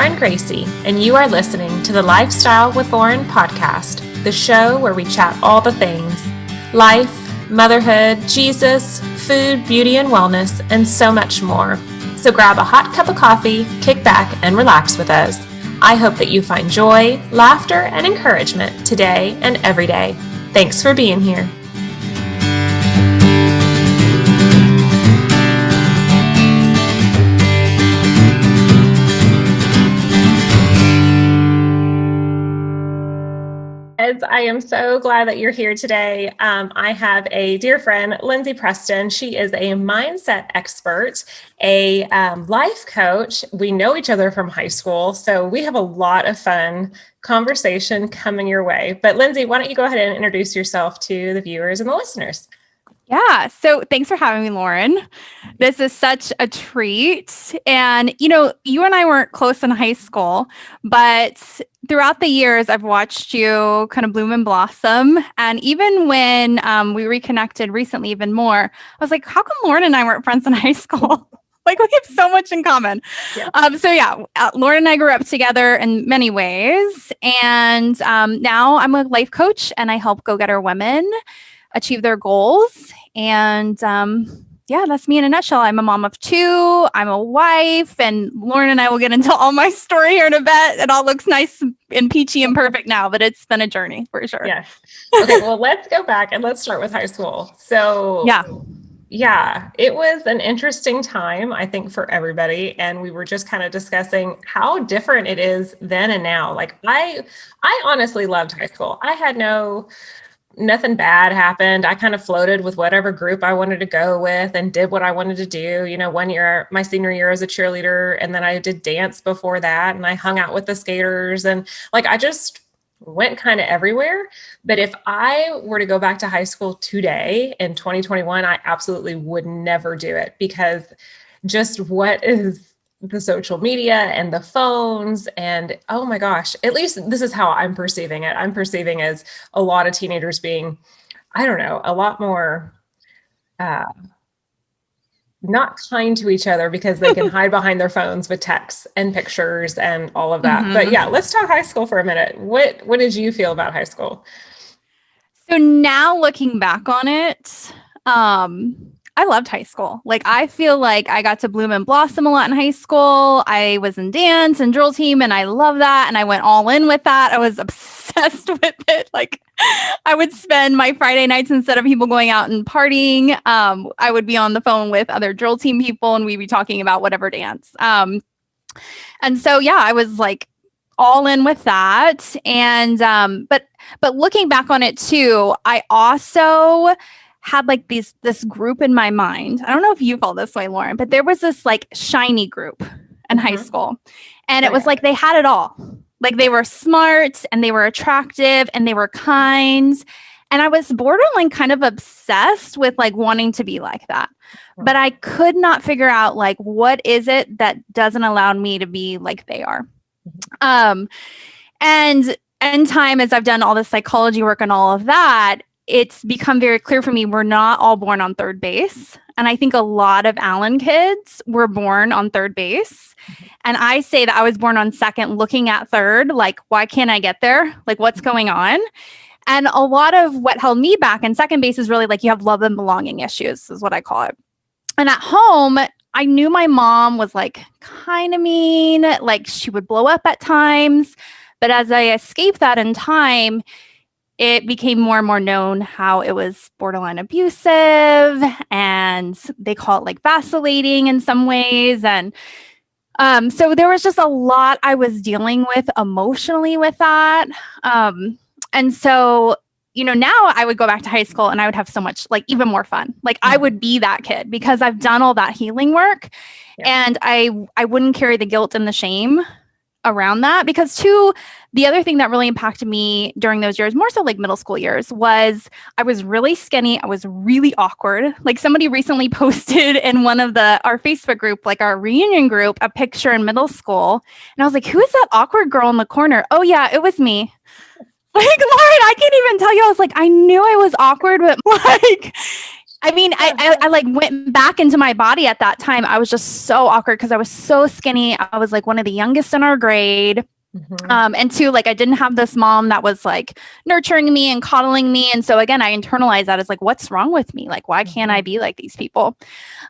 Lauren Greci, and you are listening to the Lifestyle with Lauren podcast, the show where we chat all the things: life, motherhood, Jesus, food, beauty, and wellness, and so much more. So grab a hot cup of coffee, kick back, and relax with us. I hope that you find joy, laughter, and encouragement today and every day. Thanks for being here. I am so glad that you're here today. I have a dear friend, Lindsay Preston. She is a mindset expert, a life coach. We know each other from high school, so we have a lot of fun conversation coming your way. But Lindsay, why don't you go ahead and introduce yourself to the viewers and the listeners? Yeah. So thanks for having me, Lauren. This is such a treat. And, you and I weren't close in high school, but throughout the years, I've watched you kind of bloom and blossom. And even when we reconnected recently, even more, I was like, how come Lauren and I weren't friends in high school? Like, we have so much in common. Yeah. Lauren and I grew up together in many ways. And now I'm a life coach and I help go-getter women achieve their goals. And that's me in a nutshell. I'm a mom of two. I'm a wife, and Lauren and I will get into all my story here in a bit. It all looks nice and peachy and perfect now, but it's been a journey for sure. Yes. Okay. Well, let's go back and let's start with high school. So yeah, it was an interesting time, I think, for everybody. And we were just kind of discussing how different it is then and now. Like I honestly loved high school. I had nothing bad happened. I kind of floated with whatever group I wanted to go with and did what I wanted to do. One year, my senior year, as a cheerleader, and then I did dance before that, and I hung out with the skaters, and I just went kind of everywhere. But if I were to go back to high school today in 2021, I absolutely would never do it, because just what is the social media and the phones, and oh my gosh, at least this is how I'm perceiving it. I'm perceiving as a lot of teenagers being, I don't know, a lot more not kind to each other because they can hide behind their phones with texts and pictures and all of that. Mm-hmm. But yeah, let's talk high school for a minute. What did you feel about high school? So now looking back on it, I loved high school. I feel like I got to bloom and blossom a lot in high school. I was in dance and drill team, and I love that. And I went all in with that. I was obsessed with it. I would spend my Friday nights, instead of people going out and partying, I would be on the phone with other drill team people, and we'd be talking about whatever dance. And so, I was all in with that. And, but looking back on it too, I also had this group in my mind. I don't know if you felt this way, Lauren, but there was this shiny group in high school. And it was they had it all. They were smart, and they were attractive, and they were kind. And I was borderline kind of obsessed with wanting to be like that. But I could not figure out what is it that doesn't allow me to be like they are. And in time, as I've done all the psychology work and all of that, it's become very clear for me we're not all born on third base. And I think a lot of Allen kids were born on third base. And I say that I was born on second, looking at third, why can't I get there? What's going on? And a lot of what held me back in second base is really you have love and belonging issues, is what I call it. And at home, I knew my mom was kind of mean, she would blow up at times. But as I escaped that in time, it became more and more known how it was borderline abusive, and they call it vacillating in some ways. And so there was just a lot I was dealing with emotionally with that. And so, now I would go back to high school and I would have so much, even more fun. I would be that kid because I've done all that healing work. Yeah. And I wouldn't carry the guilt and the shame around that, because the other thing that really impacted me during those years, more so middle school years, was I was really skinny. I was really awkward. Somebody recently posted in one of our Facebook group, our reunion group, a picture in middle school. And I was like, who is that awkward girl in the corner? Oh yeah, it was me. Lauren, I can't even tell you. I was I knew I was awkward, but I mean, I like went back into my body at that time. I was just so awkward because I was so skinny. I was like one of the youngest in our grade. And two, like I didn't have this mom that was like nurturing me and coddling me. And so again, I internalized that as like, what's wrong with me? Like, why can't I be like these people?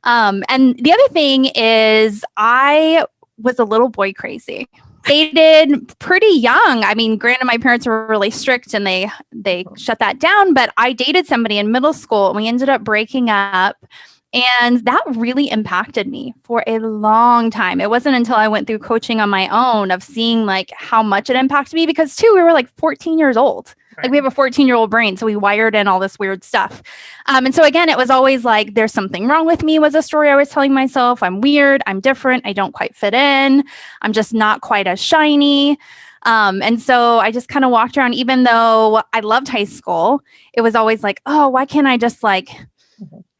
And the other thing is I was a little boy crazy. Dated pretty young. I mean, granted, my parents were really strict and they shut that down, but I dated somebody in middle school and we ended up breaking up. And that really impacted me for a long time. It wasn't until I went through coaching on my own of seeing like how much it impacted me because too, we were like 14 years old. Like we have a 14-year-old brain. So we wired in all this weird stuff. And so again, it was always like, there's something wrong with me was a story I was telling myself. I'm weird. I'm different. I don't quite fit in. I'm just not quite as shiny. And so I just kind of walked around, even though I loved high school, it was always like, oh, why can't I just like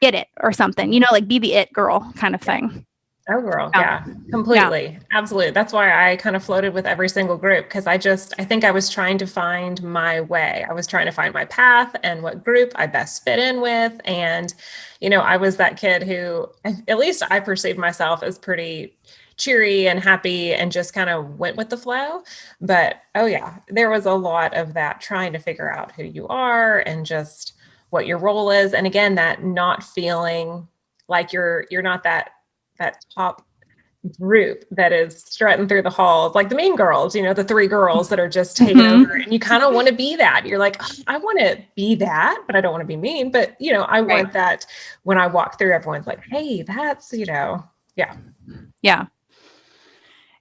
get it or something, you know, like be the it girl kind of thing. Oh, girl. Yeah, completely. Yeah. Absolutely. That's why I kind of floated with every single group because I think I was trying to find my way. I was trying to find my path and what group I best fit in with. And, you know, I was that kid who, at least I perceived myself as pretty cheery and happy and just kind of went with the flow. But, oh yeah, there was a lot of that trying to figure out who you are and just what your role is. And again, that not feeling like you're not that top group that is strutting through the halls, like the mean girls, you know, the three girls that are just taking over and you kind of want to be that. You're like, oh, I want to be that, but I don't want to be mean. But, you know, I want that when I walk through, everyone's like, hey, that's, you know, yeah. Yeah.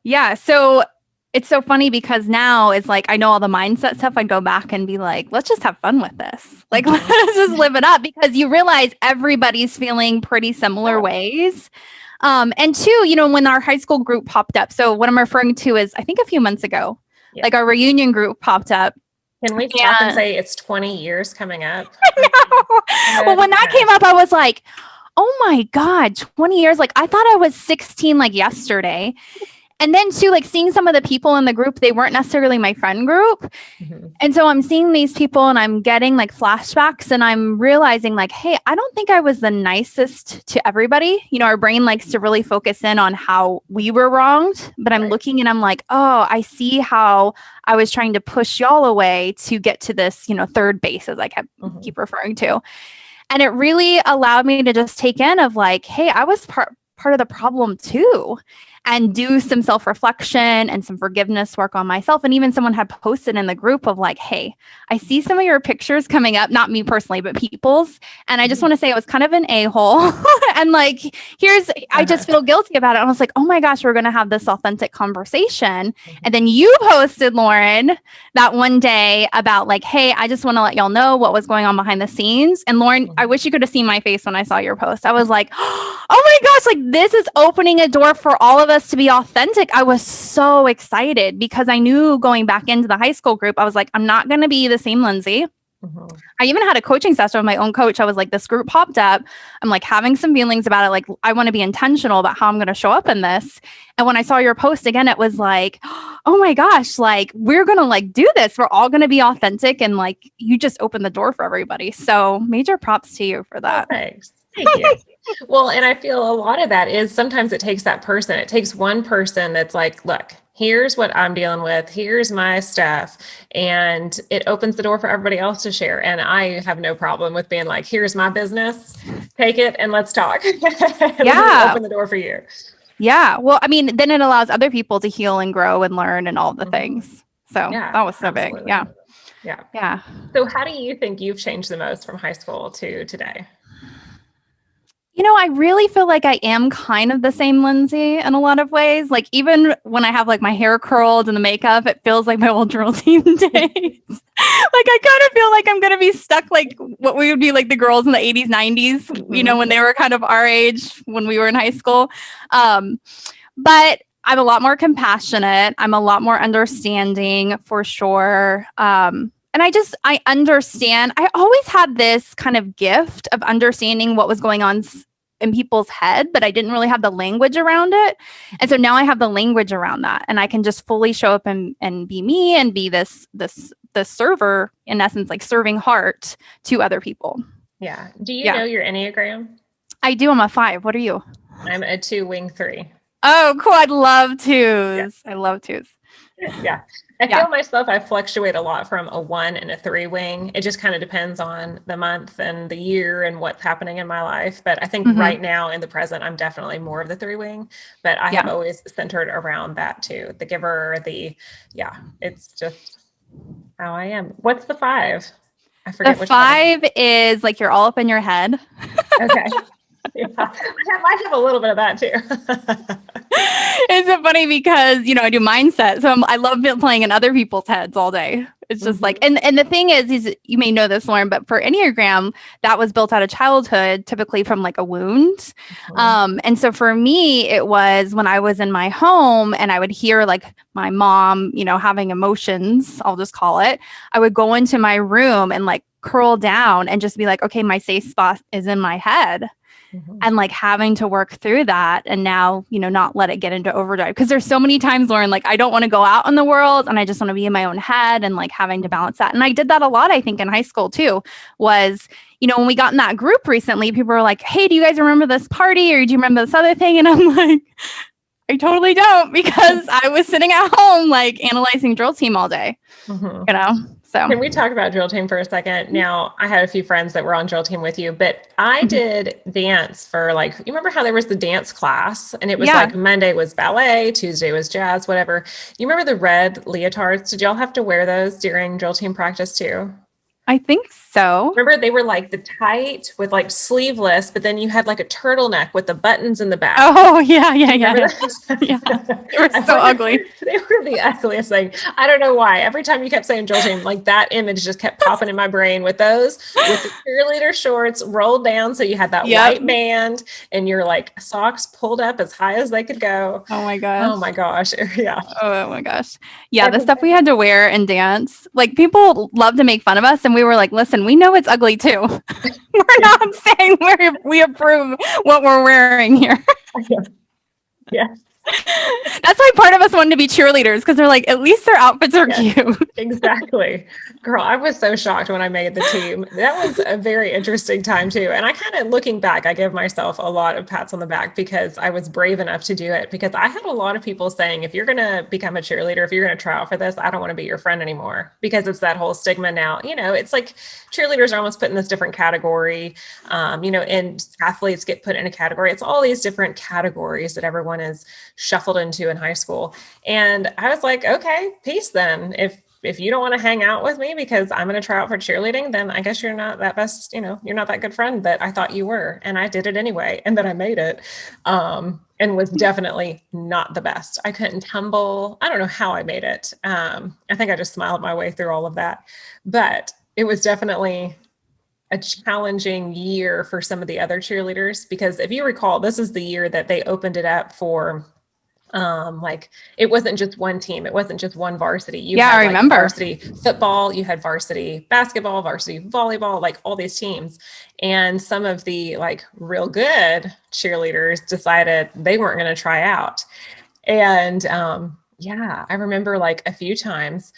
Yeah. So it's so funny because now it's like, I know all the mindset stuff. I go back and be like, let's just have fun with this. Like, let's just live it up because you realize everybody's feeling pretty similar ways. And two, you know, when our high school group popped up. So what I'm referring to is, I think a few months ago, like our reunion group popped up. Can we stop and say it's 20 years coming up? I know. Well, when that came up, I was like, oh my God, 20 years. Like I thought I was 16 like yesterday. And then too, like seeing some of the people in the group, they weren't necessarily my friend group. And so I'm seeing these people and I'm getting like flashbacks and I'm realizing like, hey, I don't think I was the nicest to everybody. You know, our brain likes to really focus in on how we were wronged, but I'm looking and I'm like, oh, I see how I was trying to push y'all away to get to this, you know, third base as I keep referring to. And it really allowed me to just take in of like, hey, I was part of the problem too. And do some self-reflection and some forgiveness work on myself. And even someone had posted in the group of like, hey, I see some of your pictures coming up, not me personally, but people's. And I just want to say I was kind of an a-hole. And like, I just feel guilty about it. And I was like, oh my gosh, we're going to have this authentic conversation. And then you posted, Lauren, that one day about like, hey, I just want to let y'all know what was going on behind the scenes. And Lauren, I wish you could have seen my face when I saw your post. I was like, oh my gosh, like this is opening a door for all of us to be authentic. I was so excited because I knew going back into the high school group, I was like, I'm not going to be the same Lindsay. I even had a coaching session with my own coach. I was like, this group popped up. I'm like having some feelings about it. Like, I want to be intentional about how I'm going to show up in this. And when I saw your post again, it was like, oh my gosh, like we're going to like do this. We're all going to be authentic. And like, you just opened the door for everybody. So major props to you for that. Oh, thanks. Thank you. Well, and I feel a lot of that is sometimes it takes that person. It takes one person that's like, look, here's what I'm dealing with. Here's my stuff. And it opens the door for everybody else to share. And I have no problem with being like, here's my business. Take it and let's talk. Yeah. Open the door for you. Yeah. Well, I mean, then it allows other people to heal and grow and learn and all the things. So that was so big. Yeah. Yeah. Yeah. So how do you think you've changed the most from high school to today? You know, I really feel like I am kind of the same Lindsay in a lot of ways. Like even when I have like my hair curled and the makeup, it feels like my old drill team days. Like I kind of feel like I'm going to be stuck like what we would be like the girls in the 80s, 90s, you know, when they were kind of our age when we were in high school. But I'm a lot more compassionate. I'm a lot more understanding for sure. And I understand, I always had this kind of gift of understanding what was going on in people's head, but I didn't really have the language around it. And so now I have the language around that and I can just fully show up and be me and be this server, in essence, like serving heart to other people. Yeah. Do you know your Enneagram? I do. I'm a 5. What are you? I'm a 2 wing 3. Oh, cool. I love 2s. I love 2s. Yeah. I feel myself, I fluctuate a lot from a 1 and a 3 wing. It just kind of depends on the month and the year and what's happening in my life. But I think right now in the present, I'm definitely more of the 3 wing, but I have always centered around that too. The giver, it's just how I am. What's the 5? I forget the 5 is like you're all up in your head. Okay. Yeah. I might have a little bit of that too. It's so funny because, I do mindset. So I love playing in other people's heads all day. It's just like, and the thing is you may know this, Lauren, but for Enneagram, that was built out of childhood, typically from like a wound. And so for me, it was when I was in my home and I would hear like my mom, having emotions, I'll just call it. I would go into my room and like curl down and just be like, okay, my safe spot is in my head. And like having to work through that and now, not let it get into overdrive. Because there's so many times, Lauren, like I don't want to go out in the world and I just want to be in my own head and like having to balance that. And I did that a lot, I think, in high school too, was, when we got in that group recently, people were like, hey, do you guys remember this party? Or do you remember this other thing? And I'm like, I totally don't, because I was sitting at home, like analyzing drill team all day, So can we talk about drill team for a second? Now, I had a few friends that were on drill team with you, but I did dance for like, you remember how there was the dance class and it was like Monday was ballet, Tuesday was jazz, whatever. You remember the red leotards? Did y'all have to wear those during drill team practice too? I think so. Remember, they were like the tight with like sleeveless, but then you had like a turtleneck with the buttons in the back. Oh, yeah. They were so ugly. They were the ugliest thing. I don't know why. Every time you kept saying drill team, like that image just kept popping in my brain with those, with the cheerleader shorts rolled down. So you had that white band and your like socks pulled up as high as they could go. Oh my gosh. Oh my gosh. Yeah. Oh my gosh. Yeah. The stuff we had to wear and dance, like people love to make fun of us. And we were like, listen, we know it's ugly too. We're not saying we approve what we're wearing here. Yeah. That's why part of us wanted to be cheerleaders, because they're like, at least their outfits are cute. Exactly. Girl, I was so shocked when I made the team. That was a very interesting time too. And I kind of, looking back, I give myself a lot of pats on the back because I was brave enough to do it, because I had a lot of people saying, if you're going to become a cheerleader, if you're going to try out for this, I don't want to be your friend anymore, because it's that whole stigma now. It's like cheerleaders are almost put in this different category, and athletes get put in a category. It's all these different categories that everyone is shuffled into in high school. And I was like, okay, peace then. If you don't want to hang out with me because I'm going to try out for cheerleading, then I guess you're not that best, you're not that good friend that I thought you were. And I did it anyway. And then I made it, and was definitely not the best. I couldn't tumble. I don't know how I made it. I think I just smiled my way through all of that, but it was definitely a challenging year for some of the other cheerleaders, because if you recall, this is the year that they opened it up for like it wasn't just one team. It wasn't just one varsity. You had, I remember, varsity football, you had varsity basketball, varsity volleyball, like all these teams. And some of the like real good cheerleaders decided they weren't going to try out. And I remember like a few times,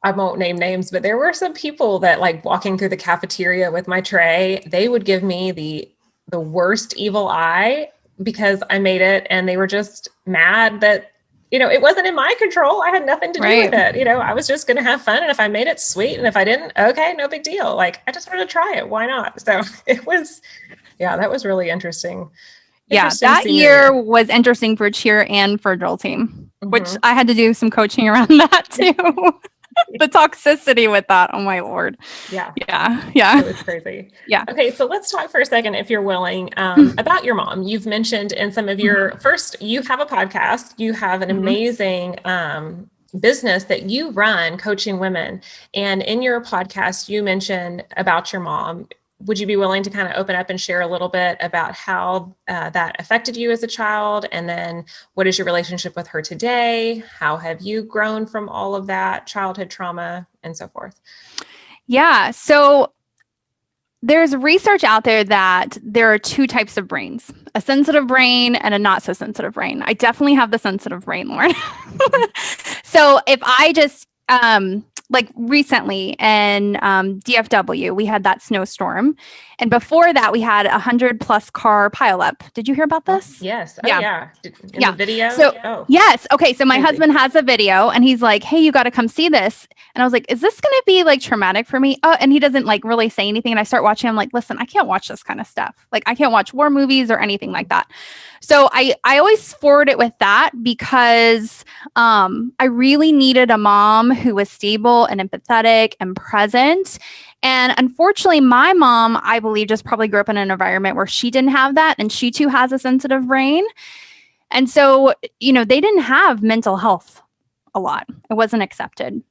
I won't name names, but there were some people that like walking through the cafeteria with my tray, they would give me the worst evil eye because I made it, and they were just mad that, it wasn't in my control. I had nothing to do with it. I was just going to have fun. And if I made it, sweet. And if I didn't, okay, no big deal. Like, I just wanted to try it. Why not? So it was, that was really interesting. That year was interesting for cheer and for drill team, which I had to do some coaching around that too. The toxicity with that. Oh my Lord. Yeah. It was crazy. Yeah. Okay. So let's talk for a second, if you're willing, about your mom. You've mentioned in some of your first, you have a podcast, you have an amazing, business that you run, coaching women. And in your podcast, you mentioned about your mom. Would you be willing to kind of open up and share a little bit about how that affected you as a child? And then what is your relationship with her today? How have you grown from all of that childhood trauma and so forth? Yeah. So there's research out there that there are 2 types of brains, a sensitive brain and a not so sensitive brain. I definitely have the sensitive brain, Lauren. So if I just like recently in DFW, we had that snowstorm. And before that, we had 100+ car pileup. Did you hear about this? Yes. Yeah. Oh, yeah. In the video? So, yes. Okay. So my husband has a video and he's like, hey, you got to come see this. And I was like, is this going to be like traumatic for me? Oh, and he doesn't like really say anything. And I start watching. I'm like, listen, I can't watch this kind of stuff. Like I can't watch war movies or anything like that. So I always forward it with that because I really needed a mom who was stable and empathetic and present. And unfortunately, my mom, I believe, just probably grew up in an environment where she didn't have that. And she too has a sensitive brain. And so, they didn't have mental health a lot. It wasn't accepted.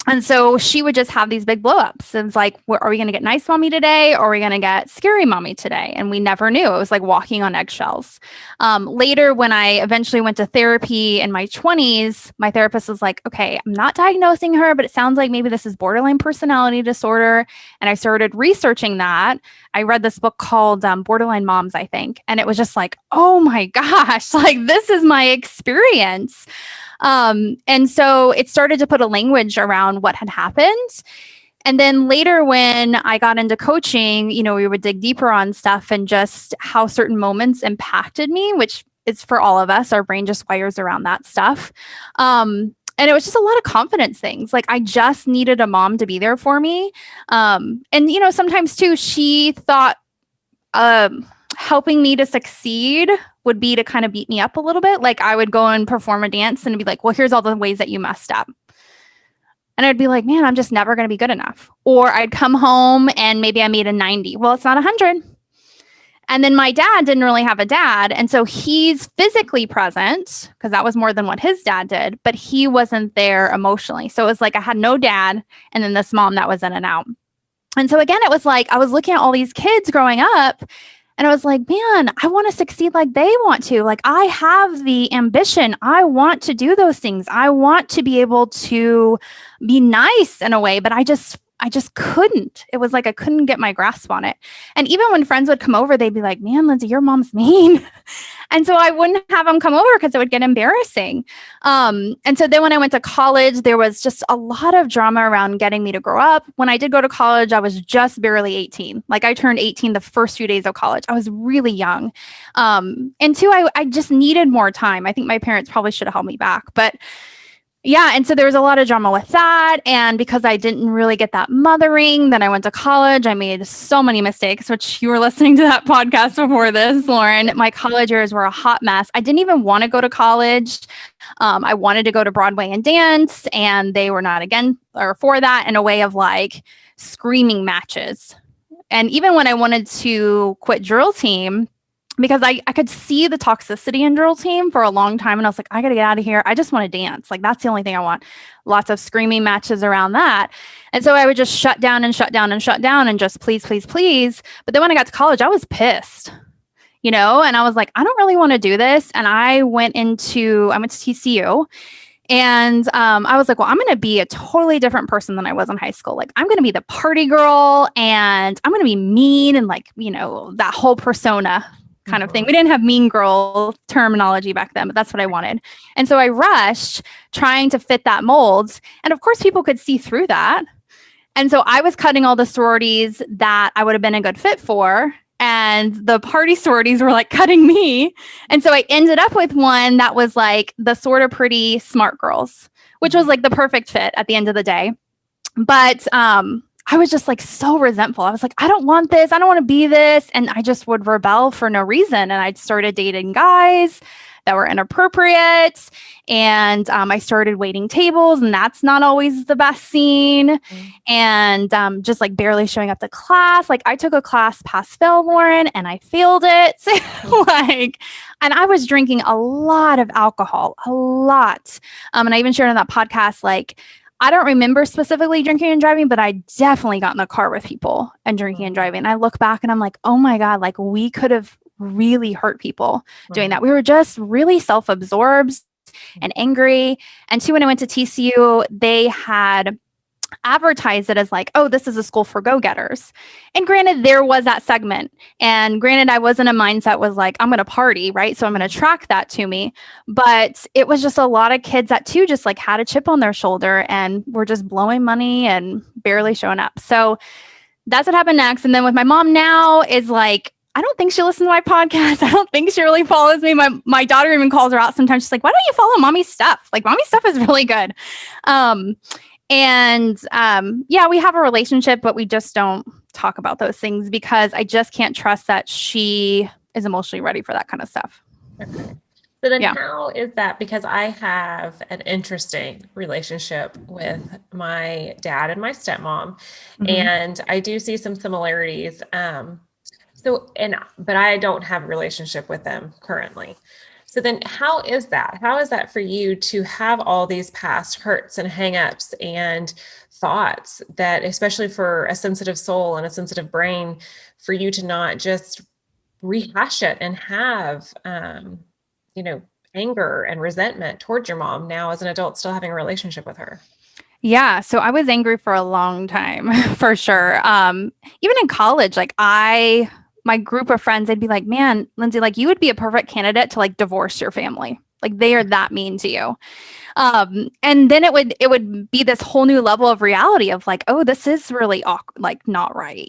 And so she would just have these big blowups. It's like, are we going to get nice mommy today? Or are we going to get scary mommy today? And we never knew. It was like walking on eggshells. Later, when I eventually went to therapy in my 20s, my therapist was like, okay, I'm not diagnosing her, but it sounds like maybe this is borderline personality disorder. And I started researching that. I read this book called Borderline Moms, I think. And it was just like, oh my gosh, like this is my experience. And so it started to put a language around what had happened. And then later when I got into coaching, we would dig deeper on stuff and just how certain moments impacted me, which is for all of us. Our brain just wires around that stuff. And it was just a lot of confidence things. Like I just needed a mom to be there for me. And, sometimes too, she thought helping me to succeed would be to kind of beat me up a little bit. Like I would go and perform a dance and be like, well, here's all the ways that you messed up. And I'd be like, man, I'm just never going to be good enough. Or I'd come home and maybe I made a 90. Well, it's not 100. And then my dad didn't really have a dad. And so he's physically present because that was more than what his dad did, but he wasn't there emotionally. So it was like I had no dad and then this mom that was in and out. And so again, it was like I was looking at all these kids growing up and I was like, man, I want to succeed like they want to. Like I have the ambition. I want to do those things. I want to be able to be nice in a way, but I just couldn't. It was like I couldn't get my grasp on it. And even when friends would come over, they'd be like, man, Lindsay, your mom's mean. And so I wouldn't have them come over because it would get embarrassing. And so then when I went to college, there was just a lot of drama around getting me to grow up. When I did go to college, I was just barely 18. Like I turned 18 the first few days of college. I was really young. And two, I just needed more time. I think my parents probably should have held me back, but yeah. And so there was a lot of drama with that. And because I didn't really get that mothering, then I went to college. I made so many mistakes, which you were listening to that podcast before this, Lauren. My college years were a hot mess. I didn't even want to go to college. I wanted to go to Broadway and dance, and they were not for that in a way of like screaming matches. And even when I wanted to quit drill team, because I could see the toxicity in drill team for a long time. And I was like, I got to get out of here. I just want to dance. Like, that's the only thing I want. Lots of screaming matches around that. And so I would just shut down and just please, please, please. But then when I got to college, I was pissed, and I was like, I don't really want to do this. And I went to TCU. And I was like, well, I'm going to be a totally different person than I was in high school. Like, I'm going to be the party girl and I'm going to be mean and like, that whole persona kind of thing. We didn't have mean girl terminology back then, but that's what I wanted. And so I rushed trying to fit that mold. And of course, people could see through that. And so I was cutting all the sororities that I would have been a good fit for. And the party sororities were like cutting me. And so I ended up with one that was like the sort of pretty smart girls, which was like the perfect fit at the end of the day. But I was just like so resentful. I was like, I don't want this. I don't want to be this. And I just would rebel for no reason. And I started dating guys that were inappropriate. And I started waiting tables, and that's not always the best scene. And just like barely showing up to class. Like I took a class pass fail, Lauren, and I failed it. And I was drinking a lot of alcohol, a lot. And I even shared on that podcast, like, I don't remember specifically drinking and driving, but I definitely got in the car with people and drinking and driving. I look back and I'm like, oh my God, like we could have really hurt people doing that. We were just really self-absorbed and angry. And two, when I went to TCU, they had advertised it as like, oh, this is a school for go-getters. And granted, there was that segment. And granted, I wasn't a mindset was like, I'm going to party, right? So I'm going to track that to me. But it was just a lot of kids that too just like had a chip on their shoulder and were just blowing money and barely showing up. So that's what happened next. And then with my mom now is like, I don't think she listens to my podcast. I don't think she really follows me. My daughter even calls her out sometimes. She's like, why don't you follow mommy's stuff? Like mommy's stuff is really good. Yeah, we have a relationship, but we just don't talk about those things because I just can't trust that she is emotionally ready for that kind of stuff. Okay. So then how is that? Because I have an interesting relationship with my dad and my stepmom, and I do see some similarities. But I don't have a relationship with them currently. So then how is that? How is that for you to have all these past hurts and hangups and thoughts that, especially for a sensitive soul and a sensitive brain, for you to not just rehash it and have, anger and resentment towards your mom now as an adult, still having a relationship with her? Yeah. So I was angry for a long time, for sure. Even in college, like my group of friends, they'd be like, man, Lindsay, like you would be a perfect candidate to like divorce your family. Like they are that mean to you. And then it would be this whole new level of reality of like, oh, this is really awkward, like not right,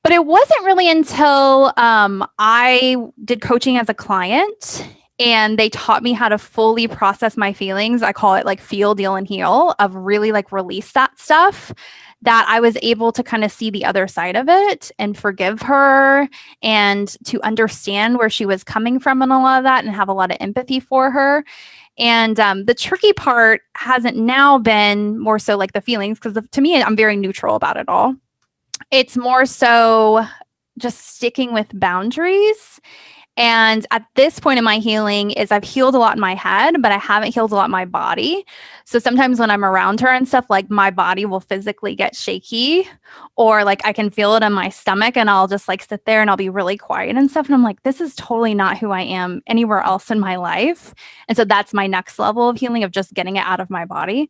But it wasn't really until I did coaching as a client and they taught me how to fully process my feelings. I call it like feel, deal, and heal, of really like release that stuff, that I was able to kind of see the other side of it and forgive her and to understand where she was coming from and a lot of that and have a lot of empathy for her. And the tricky part hasn't now been more so like the feelings, because to me, I'm very neutral about it all. It's more so just sticking with boundaries. And at this point in my healing is I've healed a lot in my head, but I haven't healed a lot in my body. So sometimes when I'm around her and stuff, like my body will physically get shaky, or like I can feel it in my stomach and I'll just like sit there and I'll be really quiet and stuff. And I'm like, this is totally not who I am anywhere else in my life. And so that's my next level of healing, of just getting it out of my body.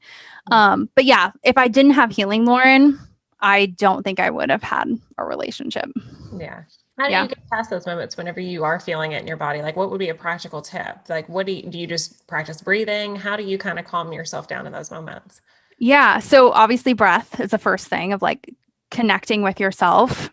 But yeah, if I didn't have healing, Lauren, I don't think I would have had a relationship. Yeah. How do you get past those moments whenever you are feeling it in your body? Like, what would be a practical tip? Like, what do you just practice breathing? How do you kind of calm yourself down in those moments? Yeah. So obviously breath is the first thing, of like connecting with yourself.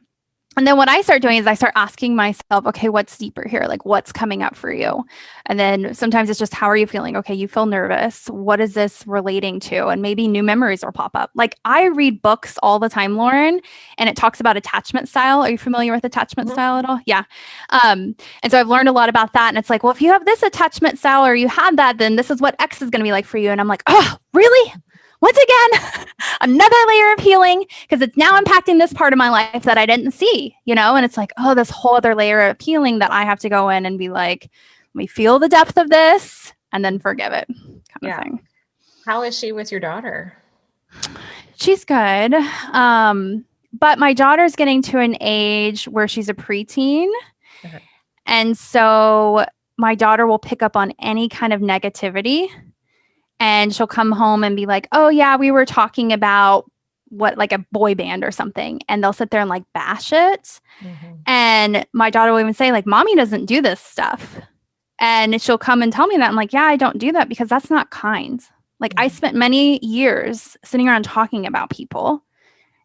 And then what I start doing is I start asking myself, okay, what's deeper here? Like what's coming up for you? And then sometimes it's just, how are you feeling? Okay, you feel nervous. What is this relating to? And maybe new memories will pop up. Like I read books all the time, Lauren, and it talks about attachment style. Are you familiar with attachment style at all? Yeah. And so I've learned a lot about that. And it's like, well, if you have this attachment style or you had that, then this is what X is going to be like for you. And I'm like, oh, really? Once again, another layer of healing, because it's now impacting this part of my life that I didn't see, and it's like, oh, this whole other layer of healing that I have to go in and be like, let me feel the depth of this and then forgive it kind of thing. How is she with your daughter? She's good. But my daughter's getting to an age where she's a preteen. Okay. And so my daughter will pick up on any kind of negativity. And she'll come home and be like, oh, yeah, we were talking about what, like a boy band or something. And they'll sit there and like bash it. Mm-hmm. And my daughter will even say like, mommy doesn't do this stuff. And she'll come and tell me that. I'm like, yeah, I don't do that because that's not kind. Like I spent many years sitting around talking about people,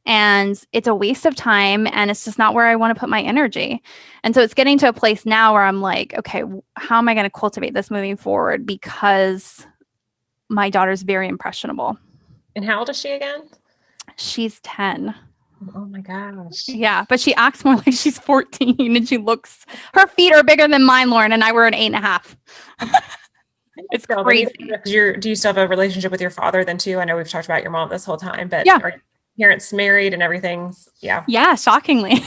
and it's a waste of time. And it's just not where I want to put my energy. And so it's getting to a place now where I'm like, okay, how am I going to cultivate this moving forward? Because my daughter's very impressionable. And how old is she again? She's 10. Oh my gosh. Yeah, but she acts more like she's 14 and her feet are bigger than mine, Lauren, and I were an 8.5. It's crazy. Do you still have a relationship with your father then too? I know we've talked about your mom this whole time, but are your parents married and everything? Yeah. Yeah, shockingly.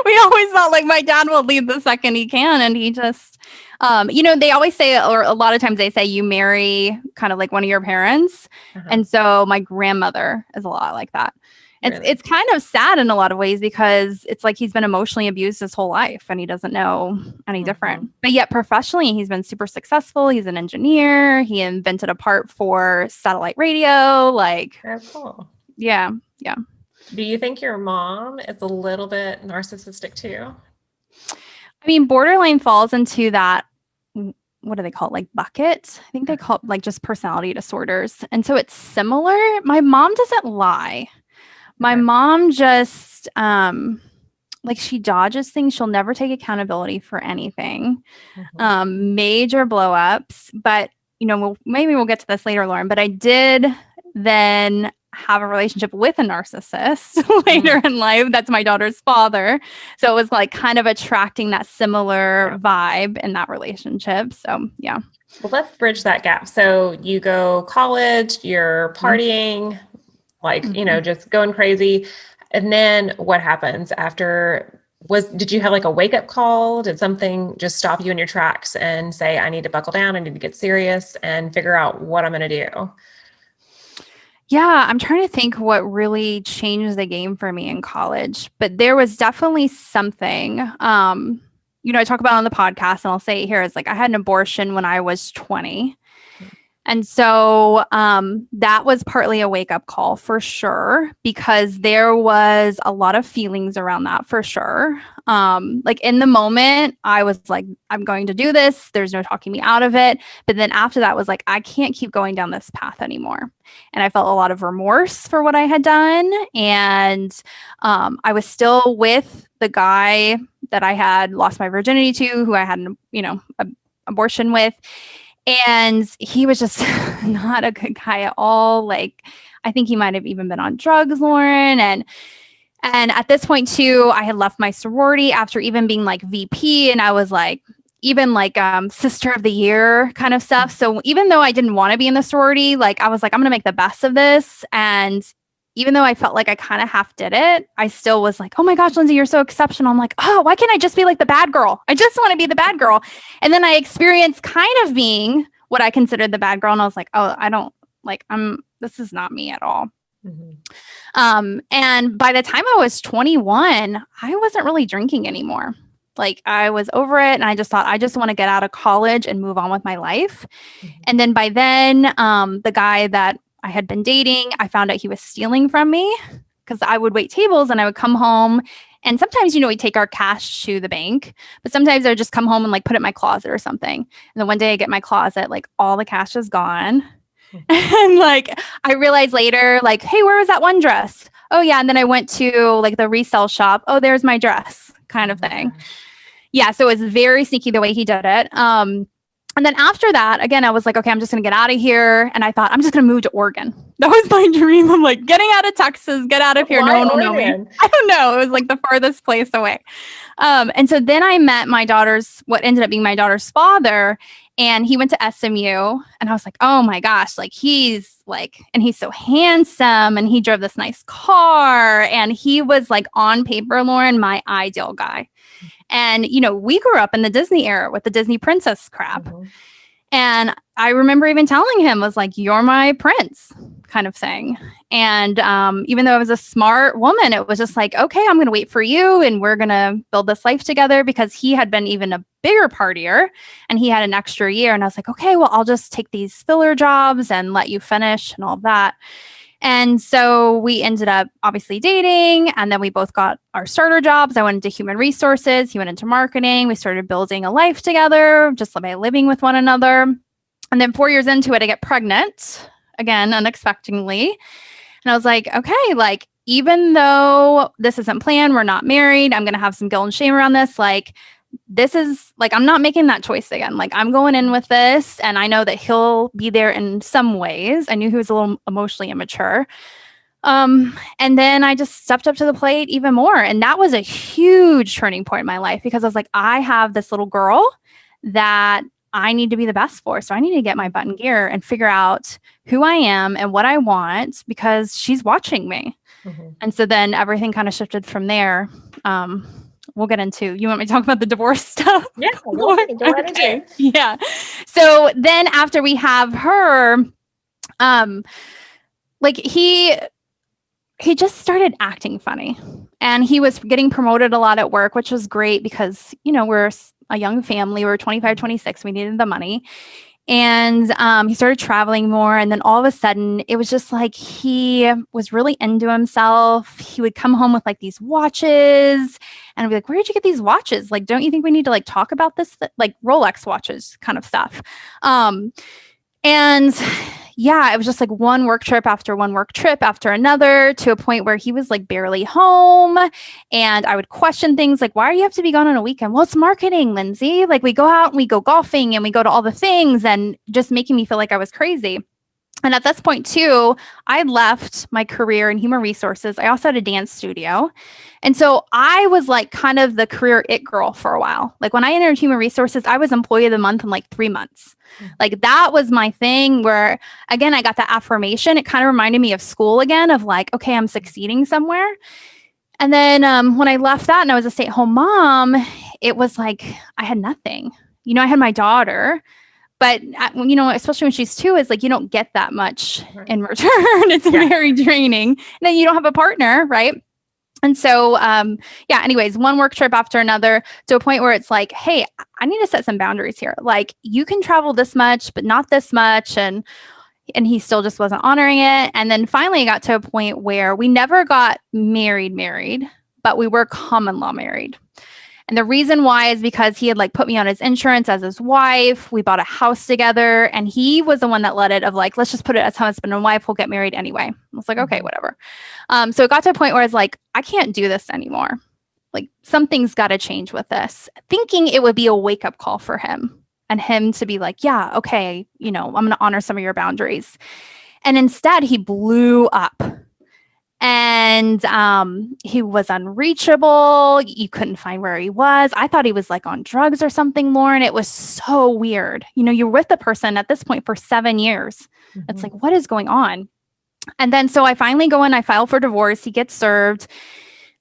We always thought like my dad will leave the second he can, and he just, they always say, or a lot of times they say, you marry kind of like one of your parents. Uh-huh. And so my grandmother is a lot like that. It's kind of sad in a lot of ways because it's like he's been emotionally abused his whole life and he doesn't know any different. But yet professionally, he's been super successful. He's an engineer. He invented a part for satellite radio. Like, that's cool. Yeah. Do you think your mom is a little bit narcissistic too? I mean, borderline falls into that, what do they call it? Like bucket? I think they call it like just personality disorders. And so it's similar. My mom doesn't lie. My mom just, like she dodges things. She'll never take accountability for anything. Major blow-ups. But, maybe we'll get to this later, Lauren, but I did then have a relationship with a narcissist later in life. That's my daughter's father. So it was like kind of attracting that similar vibe in that relationship. So, yeah. Well, let's bridge that gap. So you go college, you're partying, just going crazy. And then what happens after? Did you have like a wake up call? Did something just stop you in your tracks and say, I need to buckle down, I need to get serious and figure out what I'm going to do? Yeah, I'm trying to think what really changed the game for me in college, but there was definitely something, I talk about on the podcast and I'll say it here. It's like I had an abortion when I was 20. And so that was partly a wake-up call for sure, because there was a lot of feelings around that for sure. Like in the moment, I was like, I'm going to do this. There's no talking me out of it. But then after that was like, I can't keep going down this path anymore. And I felt a lot of remorse for what I had done. And I was still with the guy that I had lost my virginity to, who I had an abortion with. And he was just not a good guy at all. Like, I think he might have even been on drugs, Lauren. And at this point too, I had left my sorority after even being like VP. And I was like, even like sister of the year kind of stuff. So even though I didn't want to be in the sorority, like I was like, I'm going to make the best of this. And even though I felt like I kind of half did it, I still was like, oh my gosh, Lindsay, you're so exceptional. I'm like, oh, why can't I just be like the bad girl? I just want to be the bad girl. And then I experienced kind of being what I considered the bad girl. And I was like, oh, this is not me at all. And by the time I was 21, I wasn't really drinking anymore. Like I was over it. And I just thought, I just want to get out of college and move on with my life. And then by then, the guy that I had been dating, I found out he was stealing from me because I would wait tables and I would come home. And sometimes, we take our cash to the bank, but sometimes I would just come home and like put it in my closet or something. And then one day I get my closet, like all the cash is gone. And like, I realized later, like, hey, where was that one dress? Oh yeah. And then I went to like the resale shop. Oh, there's my dress kind of thing. Yeah. So it was very sneaky the way he did it. And then after that, again, I was like, okay, I'm just going to get out of here. And I thought, I'm just going to move to Oregon. That was my dream. I'm like, getting out of Texas, get out of here. No one will know me. I don't know. It was like the farthest place away. And so then I met what ended up being my daughter's father. And he went to SMU. And I was like, oh my gosh, like he's so handsome. And he drove this nice car. And he was like on paper, Lauren, my ideal guy. And, we grew up in the Disney era with the Disney princess crap. And I remember even telling him, was like, you're my prince kind of thing. And even though I was a smart woman, it was just like, okay, I'm going to wait for you. And we're going to build this life together, because he had been even a bigger partier and he had an extra year. And I was like, okay, well, I'll just take these filler jobs and let you finish and all of that. And so we ended up obviously dating, and then we both got our starter jobs. I went into human resources. He went into marketing. We started building a life together just by living with one another. And then 4 years into it, I get pregnant again, unexpectedly. And I was like, okay, like, even though this isn't planned, we're not married, I'm going to have some guilt and shame around this. Like, this is like, I'm not making that choice again. Like, I'm going in with this, and I know that he'll be there in some ways. I knew he was a little emotionally immature. And then I just stepped up to the plate even more. And that was a huge turning point in my life, because I was like, I have this little girl that I need to be the best for. So I need to get my butt in gear and figure out who I am and what I want, because she's watching me. And so then everything kind of shifted from there. We'll get into, you want me to talk about the divorce stuff? Yeah. Go right into it. Yeah. So then after we have her, like he he just started acting funny, and he was getting promoted a lot at work, which was great because, we're a young family. We were 25, 26. We needed the money. And he started traveling more. And then all of a sudden, it was just like he was really into himself. He would come home with like these watches, and I'd be like, where did you get these watches? Like, don't you think we need to like talk about this? Like Rolex watches kind of stuff. And yeah, it was just like one work trip after another, to a point where he was like barely home. And I would question things like, why do you have to be gone on a weekend? Well, it's marketing, Lindsay. Like, we go out and we go golfing and we go to all the things, and just making me feel like I was crazy. And at this point too, I had left my career in human resources. I also had a dance studio. And so I was like kind of the career it girl for a while. Like when I entered human resources, I was employee of the month in like 3 months. Like that was my thing, where again, I got that affirmation. It kind of reminded me of school again, of like, okay, I'm succeeding somewhere. And then when I left that and I was a stay-at-home mom, it was like, I had nothing. I had my daughter, but especially when she's 2, it's like, you don't get that much in return. It's very draining. And then you don't have a partner, right? And so, anyways, one work trip after another, to a point where it's like, hey, I need to set some boundaries here. Like, you can travel this much, but not this much. And he still just wasn't honoring it. And then finally it got to a point where we never got married, but we were common law married. And the reason why is because he had like put me on his insurance as his wife. We bought a house together, and he was the one that led it, of like, let's just put it as husband and wife. We'll get married anyway. I was like, okay, whatever. So it got to a point where I was like, I can't do this anymore. Like, something's got to change with this, thinking it would be a wake up call for him, and him to be like, yeah, okay, I'm going to honor some of your boundaries. And instead he blew up. And he was unreachable. You couldn't find where he was. I thought he was like on drugs or something, Lauren. It was so weird. You're with the person at this point for 7 years. It's like, what is going on? And then so I finally go in, I file for divorce. He gets served.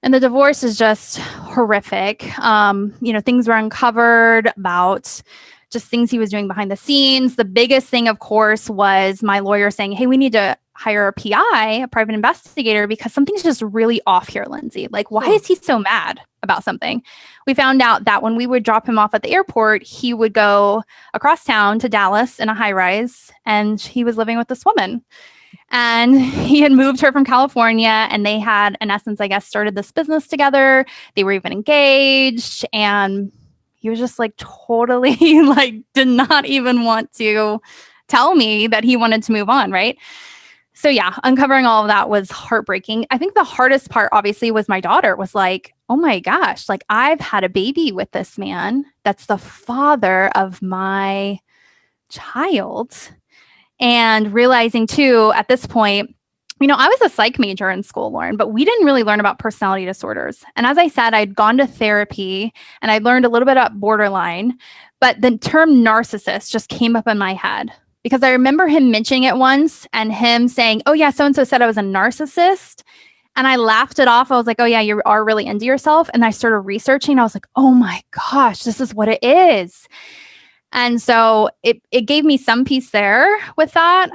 And the divorce is just horrific. Things were uncovered about just things he was doing behind the scenes. The biggest thing, of course, was my lawyer saying, hey, we need to hire a PI, a private investigator, because something's just really off here, Lindsay. Like, why is he so mad about something? We found out that when we would drop him off at the airport, he would go across town to Dallas in a high rise, and he was living with this woman. And he had moved her from California, and they had, in essence, I guess, started this business together. They were even engaged, and he was just like totally like did not even want to tell me that he wanted to move on, right? So yeah, uncovering all of that was heartbreaking. I think the hardest part, obviously, was my daughter was like, oh my gosh, like, I've had a baby with this man that's the father of my child. And realizing too, at this point, I was a psych major in school, Lauren, but we didn't really learn about personality disorders. And as I said, I'd gone to therapy and I learned a little bit about borderline, but the term narcissist just came up in my head because I remember him mentioning it once and him saying, oh yeah, so-and-so said I was a narcissist. And I laughed it off. I was like, oh yeah, you are really into yourself. And I started researching. I was like, oh my gosh, this is what it is. And so it gave me some peace there with that.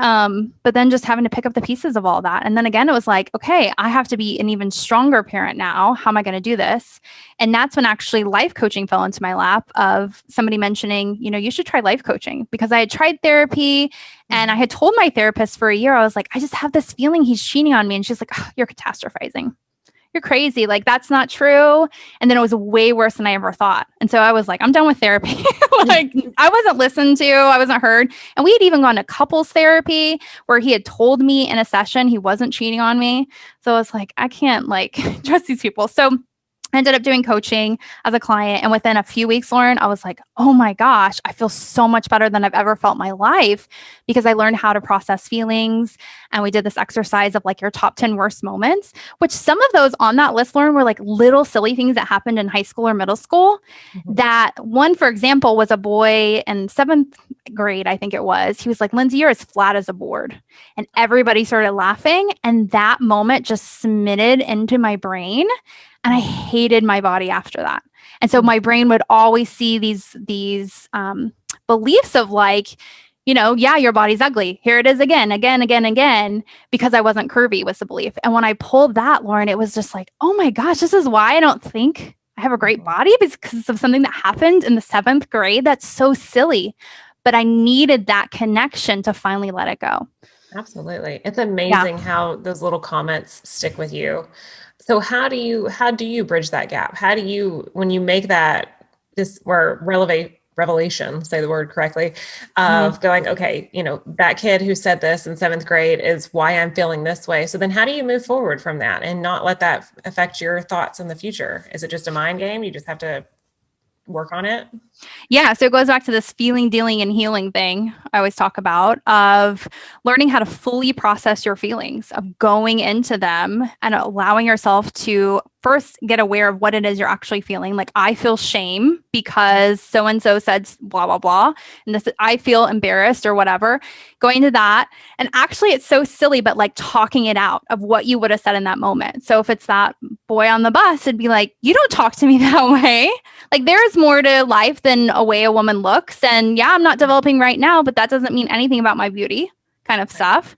But then just having to pick up the pieces of all that. And then again, it was like, okay, I have to be an even stronger parent now. How am I going to do this? And that's when actually life coaching fell into my lap of somebody mentioning, you should try life coaching, because I had tried therapy and I had told my therapist for a year, I was like, I just have this feeling he's cheating on me. And she's like, oh, you're catastrophizing. You're crazy. Like, that's not true. And then it was way worse than I ever thought. And so I was like, I'm done with therapy. Like, I wasn't listened to. I wasn't heard. And we had even gone to couples therapy where he had told me in a session he wasn't cheating on me. So I was like, I can't trust these people. So I ended up doing coaching as a client. And within a few weeks, Lauren, I was like, oh my gosh, I feel so much better than I've ever felt in my life, because I learned how to process feelings. And we did this exercise of your top 10 worst moments, which some of those on that list, Lauren, were little silly things that happened in high school or middle school. That one, for example, was a boy in 7th grade, I think it was. He was like, Lindsay, you're as flat as a board. And everybody started laughing. And that moment just cemented into my brain. And I hated my body after that. And so my brain would always see these beliefs of yeah, your body's ugly. Here it is again, because I wasn't curvy was the belief. And when I pulled that, Lauren, it was just like, oh my gosh, this is why I don't think I have a great body, because of something that happened in the 7th grade. That's so silly. But I needed that connection to finally let it go. Absolutely. It's amazing how those little comments stick with you. So how do you bridge that gap? How do you, when you make that revelation, say the word correctly, of going, okay, that kid who said this in 7th grade is why I'm feeling this way. So then how do you move forward from that and not let that affect your thoughts in the future? Is it just a mind game? You just have to work on it? Yeah. So it goes back to this feeling, dealing, and healing thing I always talk about, of learning how to fully process your feelings, of going into them and allowing yourself to first get aware of what it is you're actually feeling. Like, I feel shame because so-and-so said blah, blah, blah. And this, I feel embarrassed or whatever. Going to that. And actually, it's so silly, but like talking it out of what you would have said in that moment. So if it's that boy on the bus, it'd be like, you don't talk to me that way. Like, there's more to life than a way a woman looks. And yeah, I'm not developing right now, but that doesn't mean anything about my beauty, kind of stuff.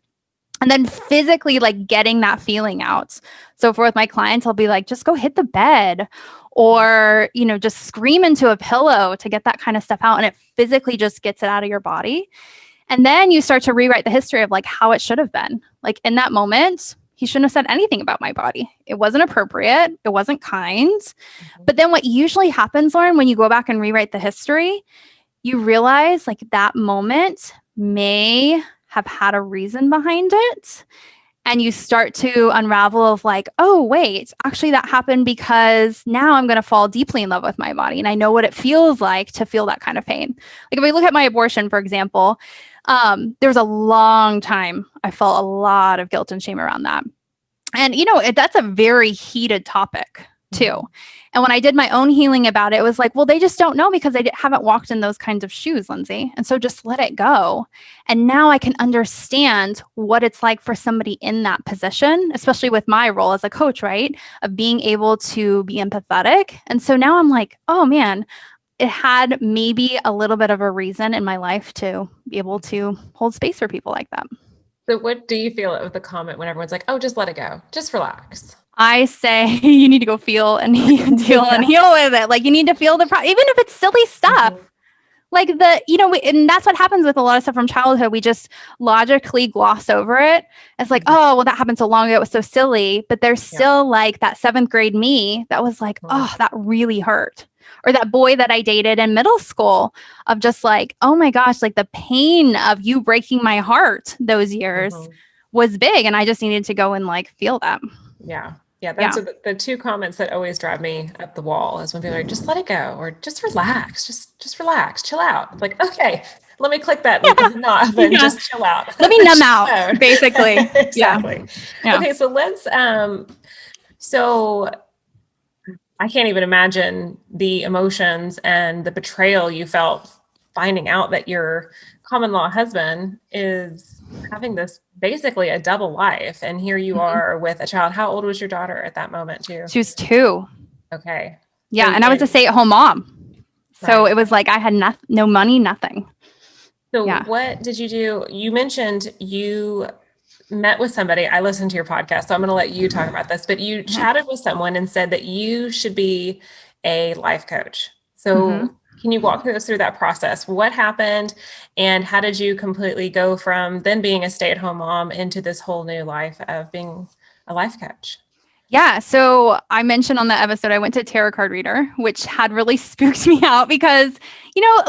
And then physically, like, getting that feeling out. So for with my clients, I'll be like, just go hit the bed, or, just scream into a pillow to get that kind of stuff out. And it physically just gets it out of your body. And then you start to rewrite the history of like how it should have been. Like, in that moment, he shouldn't have said anything about my body. It wasn't appropriate. It wasn't kind. But then what usually happens, Lauren, when you go back and rewrite the history, you realize like that moment may have had a reason behind it. And you start to unravel of like, oh, wait, actually that happened because now I'm going to fall deeply in love with my body. And I know what it feels like to feel that kind of pain. Like, if we look at my abortion, for example, there was a long time I felt a lot of guilt and shame around that. And, that's a very heated topic too. And when I did my own healing about it, it was like, well, they just don't know because they haven't walked in those kinds of shoes, Lindsay. And so just let it go. And now I can understand what it's like for somebody in that position, especially with my role as a coach, right? Of being able to be empathetic. And so now I'm like, oh man, it had maybe a little bit of a reason in my life to be able to hold space for people like that. So what do you feel of the comment when everyone's like, oh, just let it go, just relax? I say you need to go feel and deal and heal with it. Like, you need to feel the even if it's silly stuff. Like and that's what happens with a lot of stuff from childhood. We just logically gloss over it. It's like, oh, well, that happened so long ago. It was so silly. But there's still like that 7th grade me that was like, oh, that really hurt. Or that boy that I dated in middle school, of just like, oh my gosh, like the pain of you breaking my heart those years was big. And I just needed to go and like feel that. Yeah. Yeah, that's the two comments that always drive me up the wall, is when people are like, just let it go, or just relax, just relax, chill out. It's like, okay, let me click that knob and just chill out. Let me numb out, basically. Exactly. Yeah. Okay, so let's, so I can't even imagine the emotions and the betrayal you felt finding out that your common law husband is having this basically a double life. And here you are with a child. How old was your daughter at that moment too? She was 2. Okay. Yeah. And I was a stay-at-home mom. So it was like I had no money, nothing. So what did you do? You mentioned you met with somebody. I listened to your podcast, so I'm going to let you talk about this, but you chatted with someone and said that you should be a life coach. So can you walk us through that process? What happened, and how did you completely go from then being a stay-at-home mom into this whole new life of being a life coach? Yeah. So I mentioned on that episode, I went to a tarot card reader, which had really spooked me out because,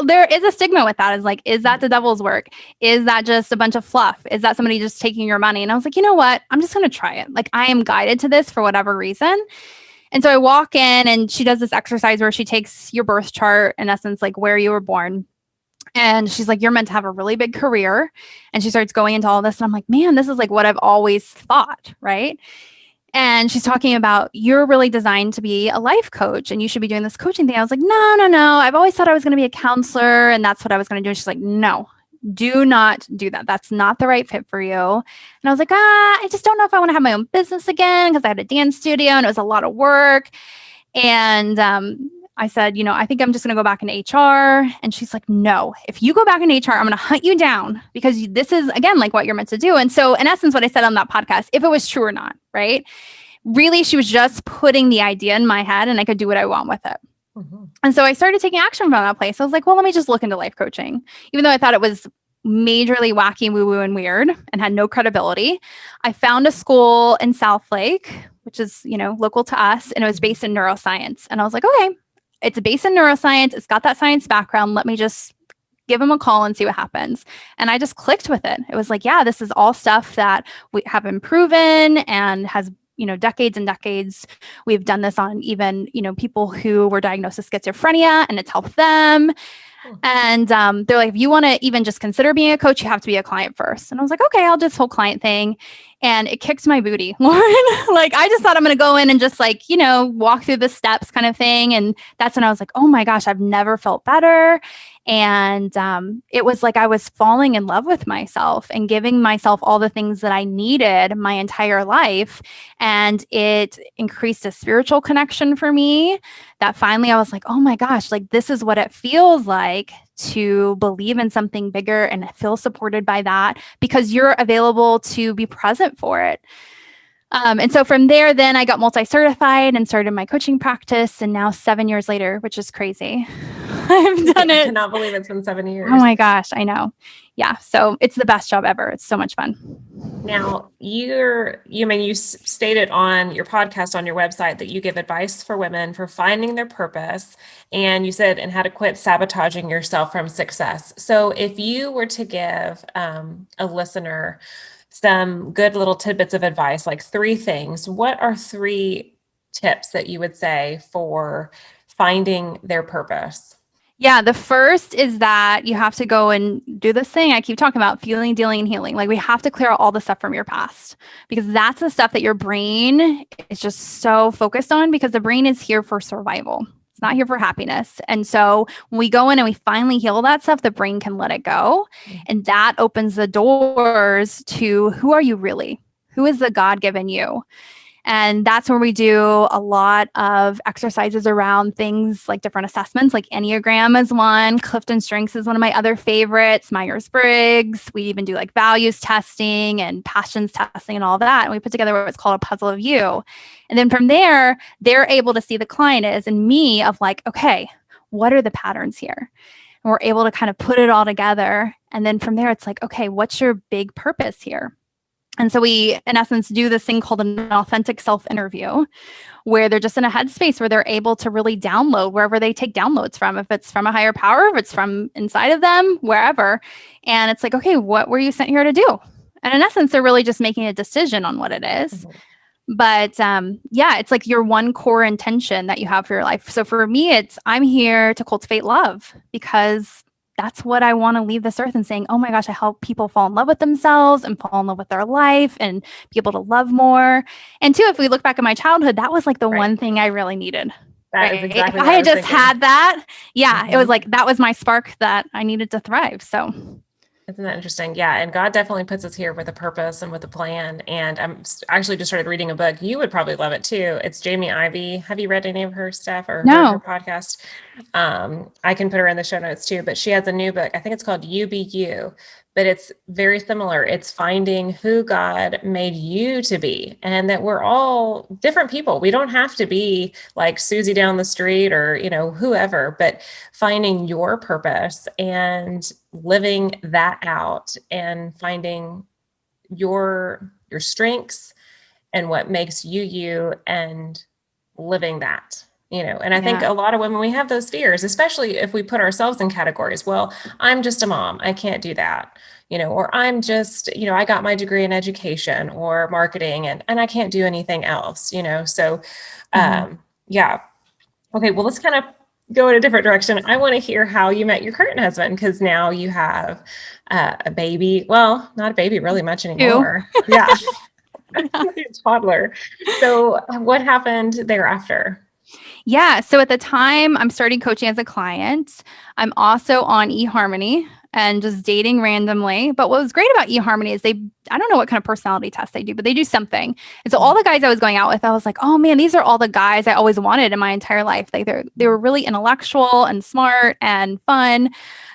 there is a stigma with that. It's like, is that the devil's work? Is that just a bunch of fluff? Is that somebody just taking your money? And I was like, you know what? I'm just going to try it. Like, I am guided to this for whatever reason. And so I walk in and she does this exercise where she takes your birth chart, in essence, like where you were born. And she's like, you're meant to have a really big career. And she starts going into all this. And I'm like, man, this is like what I've always thought. Right. And she's talking about, you're really designed to be a life coach and you should be doing this coaching thing. I was like, no. I've always thought I was going to be a counselor and that's what I was going to do. And she's like, no, do not do that. That's not the right fit for you. And I was like, I just don't know if I want to have my own business again, because I had a dance studio and it was a lot of work. And I said, I think I'm just going to go back into HR. And she's like, no, if you go back into HR, I'm going to hunt you down because this is, again, like what you're meant to do. And so in essence, what I said on that podcast, if it was true or not, right? Really, she was just putting the idea in my head and I could do what I want with it. Mm-hmm. And so I started taking action from that place. I was like, well, let me just look into life coaching. Even though I thought it was majorly wacky, woo-woo, and weird and had no credibility, I found a school in Southlake, which is, local to us, and it was based in neuroscience. And I was like, okay, it's based in neuroscience. It's got that science background. Let me just give them a call and see what happens. And I just clicked with it. It was like, yeah, this is all stuff that we have been proven and has, decades and decades. We've done this on even, people who were diagnosed with schizophrenia, and it's helped them. And they're like, if you want to even just consider being a coach, you have to be a client first. And I was like, okay, I'll do this whole client thing. And it kicked my booty, Lauren. Like, I just thought I'm going to go in and just walk through the steps kind of thing. And that's when I was like, oh my gosh, I've never felt better. And it was like I was falling in love with myself and giving myself all the things that I needed my entire life. And it increased a spiritual connection for me that finally I was like, oh my gosh, like this is what it feels like to believe in something bigger and feel supported by that because you're available to be present for it. And so from there, then I got multi-certified and started my coaching practice. And now 7 years later, which is crazy, I've done it. I cannot believe it's been 7 years. Oh my gosh, I know. Yeah. So it's the best job ever. It's so much fun. Now you stated on your podcast, on your website, that you give advice for women for finding their purpose. And you said, and how to quit sabotaging yourself from success. So if you were to give a listener some good little tidbits of advice, like 3 things, what are 3 tips that you would say for finding their purpose? Yeah, the first is that you have to go and do this thing I keep talking about, feeling, dealing, and healing. Like we have to clear out all the stuff from your past because that's the stuff that your brain is just so focused on because the brain is here for survival. It's not here for happiness. And so when we go in and we finally heal that stuff, the brain can let it go. And that opens the doors to who are you really? Who is the God-given you? And that's where we do a lot of exercises around things like different assessments, like Enneagram is one, Clifton Strengths is one of my other favorites, Myers-Briggs. We even do like values testing and passions testing and all that. And we put together what's called a puzzle of you. And then from there, they're able to see the client is and me of like, okay, what are the patterns here? And we're able to kind of put it all together. And then from there, it's like, okay, what's your big purpose here? And so we, in essence, do this thing called an authentic self-interview, where they're just in a headspace where they're able to really download wherever they take downloads from, if it's from a higher power, if it's from inside of them, wherever. And it's like, okay, what were you sent here to do? And in essence, they're really just making a decision on what it is. Mm-hmm. But it's like your one core intention that you have for your life. So for me, I'm here to cultivate love because that's what I want to leave this earth and saying, oh my gosh, I help people fall in love with themselves and fall in love with their life and be able to love more. And 2, if we look back at my childhood, that was like the one thing I really needed. That is exactly if what I had just thinking. had that. Yeah, mm-hmm. It was like, that was my spark that I needed to thrive. So isn't that interesting? Yeah. And God definitely puts us here with a purpose and with a plan. And I'm actually just started reading a book. You would probably love it too. It's Jamie Ivey. Have you read any of her stuff or her podcast? I can put her in the show notes too, but she has a new book. I think it's called You Be You, but it's very similar. It's finding who God made you to be and that we're all different people. We don't have to be like Susie down the street or, whoever, but finding your purpose and living that out and finding your strengths and what makes you and living that. And I think a lot of women, we have those fears, especially if we put ourselves in categories. Well, I'm just a mom. I can't do that, or I'm just, I got my degree in education or marketing and I can't do anything else, So, Okay. Well, let's kind of go in a different direction. I want to hear how you met your current husband, because now you have a baby. Well, not a baby really much anymore. Yeah. Toddler. So what happened thereafter? Yeah. So at the time I'm starting coaching as a client, I'm also on eHarmony and just dating randomly. But what was great about eHarmony is I don't know what kind of personality test they do, but they do something. And so all the guys I was going out with, I was like, oh man, these are all the guys I always wanted in my entire life. Like they were really intellectual and smart and fun.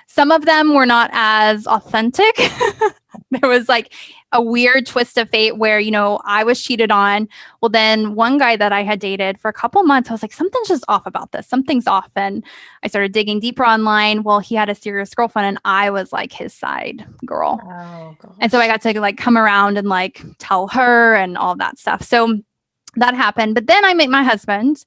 Some of them were not as authentic. There was like a weird twist of fate where, I was cheated on. Well, then one guy that I had dated for a couple months, I was like, something's just off about this. Something's off. And I started digging deeper online. Well, he had a serious girlfriend and I was like his side girl. Oh, gosh. And so I got to like come around and like tell her and all that stuff. So that happened. But then I met my husband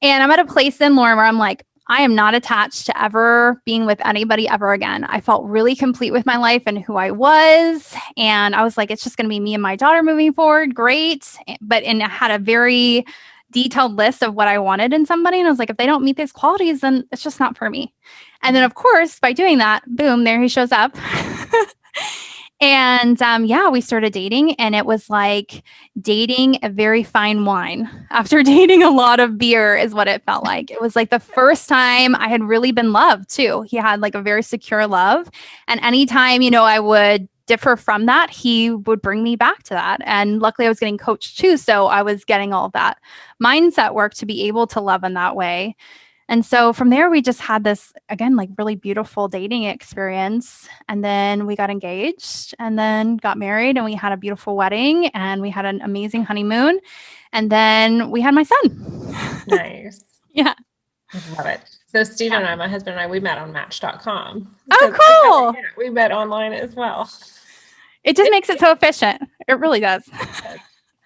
and I'm at a place in Lauren where I'm like, I am not attached to ever being with anybody ever again. I felt really complete with my life and who I was. And I was like, it's just going to be me and my daughter moving forward. Great. And I had a very detailed list of what I wanted in somebody. And I was like, if they don't meet these qualities, then it's just not for me. And then of course, by doing that, boom, there he shows up. And we started dating and it was like dating a very fine wine after dating a lot of beer is what it felt like. It was like the first time I had really been loved too. He had like a very secure love. And anytime, I would differ from that, he would bring me back to that. And luckily I was getting coached too. So I was getting all of that mindset work to be able to love in that way. And so from there, we just had this, again, like really beautiful dating experience. And then we got engaged and then got married and we had a beautiful wedding and we had an amazing honeymoon. And then we had my son. Nice. Yeah. I love it. So Steven and I, my husband and I, we met on Match.com. Oh, cool. We met online as well. It just makes it so efficient. It really does.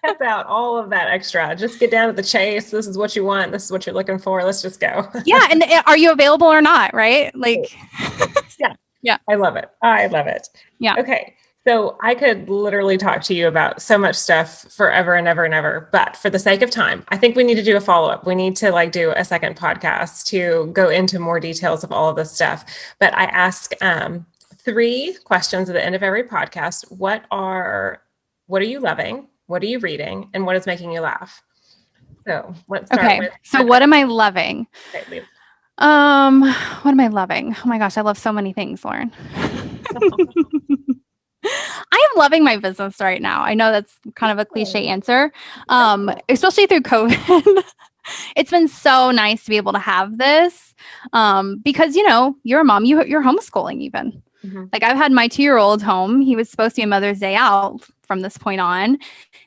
Cuts out all of that extra. Just get down to the chase. This is what you want. This is what you're looking for. Let's just go. Yeah. And are you available or not? Right? Like, yeah. Yeah. I love it. I love it. Yeah. Okay. So I could literally talk to you about so much stuff forever and ever and ever. But for the sake of time, I think we need to do a follow-up. We need to do a second podcast to go into more details of all of this stuff. But I ask 3 questions at the end of every podcast. What are you loving? What are you reading? And what is making you laugh? So let's start with. So what am I loving? Okay, what am I loving? Oh my gosh, I love so many things, Lauren. I am loving my business right now. I know that's kind of a cliche answer, especially through COVID. It's been so nice to be able to have this because, you're a mom, you're homeschooling even. Mm-hmm. Like I've had my 2-year-old home. He was supposed to be a Mother's Day out from this point on.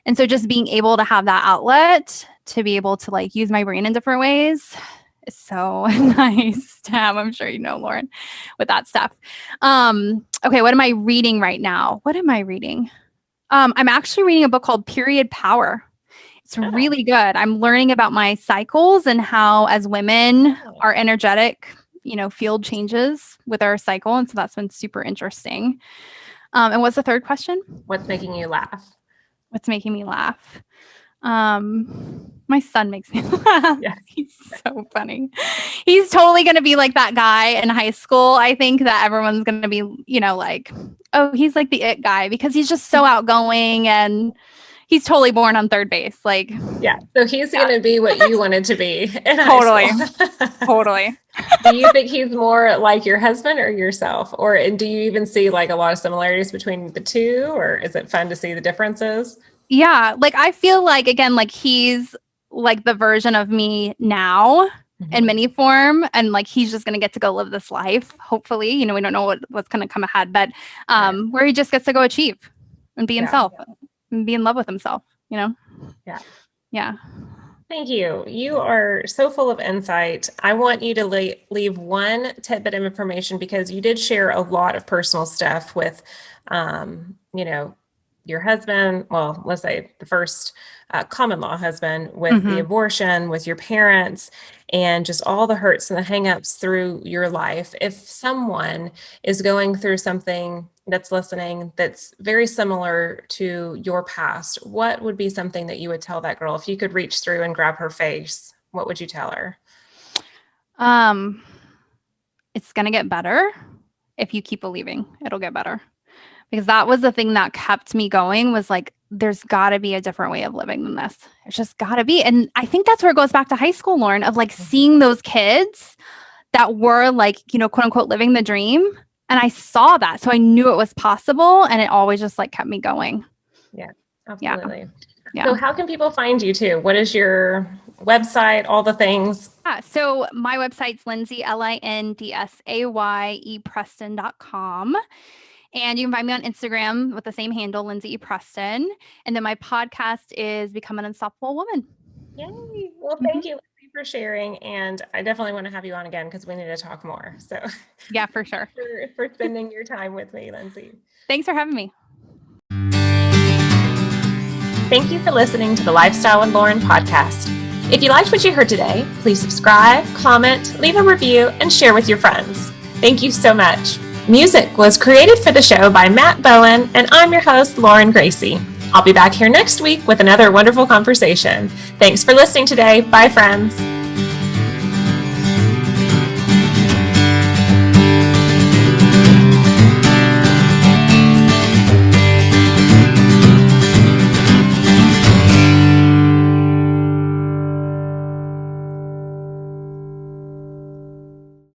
And so just being able to have that outlet to be able to use my brain in different ways is so nice to have. I'm sure Lauren, with that stuff. Okay, what am I reading right now? What am I reading? I'm actually reading a book called Period Power. It's really good. I'm learning about my cycles and how as women, our energetic, field changes with our cycle. And so that's been super interesting. And what's the third question? What's making you laugh? What's making me laugh? My son makes me laugh. Yes. He's so funny. He's totally going to be like that guy in high school. I think that everyone's going to be, like, oh, he's like the it guy because he's just so outgoing and he's totally born on third base. Like, yeah. So he's going to be what you wanted to be. Totally. Totally. Do you think he's more like your husband or yourself? Or do you even see a lot of similarities between the two? Or is it fun to see the differences? Yeah. I feel again, he's the version of me now in mini form. And he's just going to get to go live this life. Hopefully, we don't know what's going to come ahead, but where he just gets to go achieve and be himself and be in love with himself, Yeah. Yeah. Thank you. You are so full of insight. I want you to leave one tidbit of information because you did share a lot of personal stuff with, your husband, well, let's say the first common law husband with the abortion, with your parents, and just all the hurts and the hangups through your life. If someone is going through something that's listening that's very similar to your past, what would be something that you would tell that girl? If you could reach through and grab her face, what would you tell her? It's going to get better. If you keep believing, it'll get better. Because that was the thing that kept me going was there's got to be a different way of living than this. There's just got to be. And I think that's where it goes back to high school, Lauren, of seeing those kids that were quote unquote, living the dream And I saw that. So I knew it was possible, and it always just like kept me going. Yeah, absolutely. Yeah. So how can people find you too? What is your website, all the things? Yeah, so my website's Lindsay, LINDSAYE-Preston.com. And you can find me on Instagram with the same handle, Lindsay E. Preston. And then my podcast is Become an Unstoppable Woman. Yay. Well, thank you, Lindsay, for sharing. And I definitely want to have you on again because we need to talk more. So yeah, for sure. for spending your time with me, Lindsay. Thanks for having me. Thank you for listening to the Lifestyle with Lauren podcast. If you liked what you heard today, please subscribe, comment, leave a review, and share with your friends. Thank you so much. Music was created for the show by Matt Bowen, and I'm your host, Lauren Greci. I'll be back here next week with another wonderful conversation. Thanks for listening today. Bye, friends.